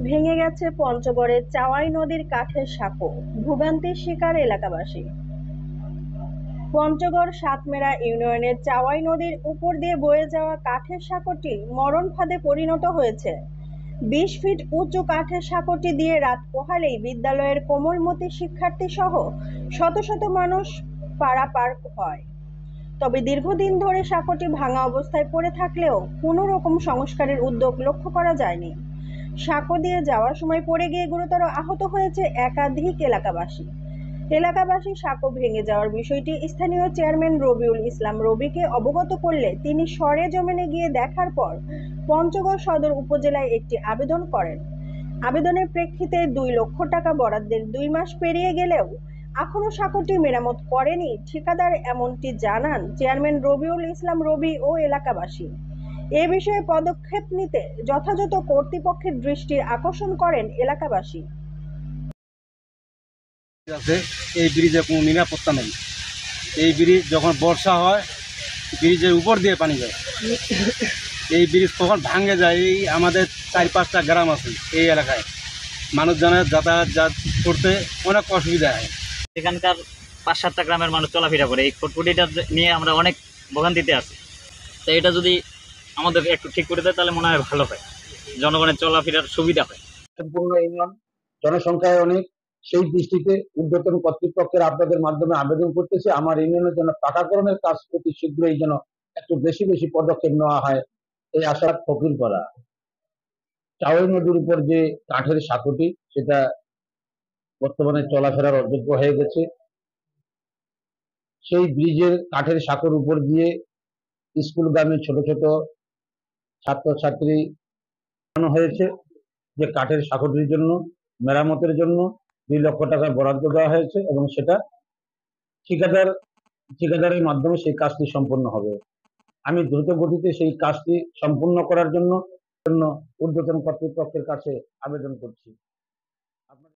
ভেঙে গেছে পঞ্চগড়ের চাওয়াই নদীর কাঠের সাঁকো, ভোগান্তির শিকার এলাকাবাসী। পঞ্চগড় সাতমেরা ইউনিয়নের চাওয়াই নদীর উপর দিয়ে বয়ে যাওয়া কাঠের সাঁকোটি মরণ ফাঁদে পরিণত হয়েছে। 20 ফিট উঁচু কাঠের সাঁকোটি দিয়ে রাত পোহালেই বিদ্যালয়ের কোমলমতি শিক্ষার্থী সহ শত শত মানুষ পারাপার হয়। তবে দীর্ঘদিন ধরে সাঁকোটি ভাঙা অবস্থায় পড়ে থাকলেও কোনো রকম সংস্কারের উদ্যোগ লক্ষ্য করা যায়নি। সাঁকো দিয়ে যাওয়ার সময় পড়ে গিয়ে গুরুতর আহত হয়েছে একাধিক এলাকাবাসী সাঁকো ভেঙে যাওয়ার বিষয়টি স্থানীয় চেয়ারম্যান রবিউল ইসলাম রবিকে অবগত করলে তিনি সরেজমিনে গিয়ে দেখার পর পঞ্চগড় সদর উপজেলায় একটি আবেদন করেন। আবেদনের প্রেক্ষিতে 2 লক্ষ টাকা বরাদ্দের 2 মাস পেরিয়ে গেলেও এখনো সাঁকোটি মেরামত করেনি ঠিকাদার, এমনটি জানান চেয়ারম্যান রবিউল ইসলাম রবি ও এলাকাবাসী। এ বিষয়ে পদক্ষেপ নিতে যথাযথ কর্তৃপক্ষের দৃষ্টি আকর্ষণ করেন এলাকাবাসী। এই ব্রিজে কোনো নিরাপত্তা নেই। এই ব্রিজ যখন বর্ষা হয় ব্রিজের উপর দিয়ে পানি যায়। এই ব্রিজ কখন ভাঙে যায়, এই আমাদের 4-5টা গ্রাম আছে এই এলাকায়, মানুষজনের যাতায়াত করতে অনেক অসুবিধা হয়। এখানকার 5-7টা গ্রামের মানুষ চলাফেরা করে, এই ফুটফুটিটা নিয়ে আমরা অনেক ভোগান্তিতে আছি। তো এটা যদি আমাদের একটু ঠিক করে দেয় তাহলে মনে হয় ভালো হয়, জনগণের চলাফেরার সুবিধা হয়। সম্পূর্ণ ইউনিয়ন জনসংখ্যায় অনেক, সেই দৃষ্টিতে ঊর্ধ্বতন কর্তৃপক্ষের আপনাদের মাধ্যমে আবেদন করতেছে আমার ইউনিয়নের জন্য পাকাকরণের কাজ অতি শীঘ্রই যেন একটু বেশি পদক্ষেপ নেওয়া হয়, এই আশা ফকির করা। চাওয়াই নদীর উপর যে কাঠের সাঁকোটি সেটা বর্তমানে চলাফেরার অযোগ্য হয়ে গেছে। সেই ব্রিজের কাঠের সাঁকোর উপর দিয়ে স্কুলগামী ছোট ছোট ছাত্রছাত্রী হয়েছে যে কাঠের সাঁকোটির জন্য মেরামতের জন্য 2 লক্ষ টাকা বরাদ্দ দেওয়া হয়েছে এবং সেটা ঠিকাদারের মাধ্যমে সেই কাজটি সম্পন্ন হবে। আমি দ্রুত গতিতে সেই কাজটি সম্পূর্ণ করার জন্য ঊর্ধ্বতন কর্তৃপক্ষের কাছে আবেদন করছি।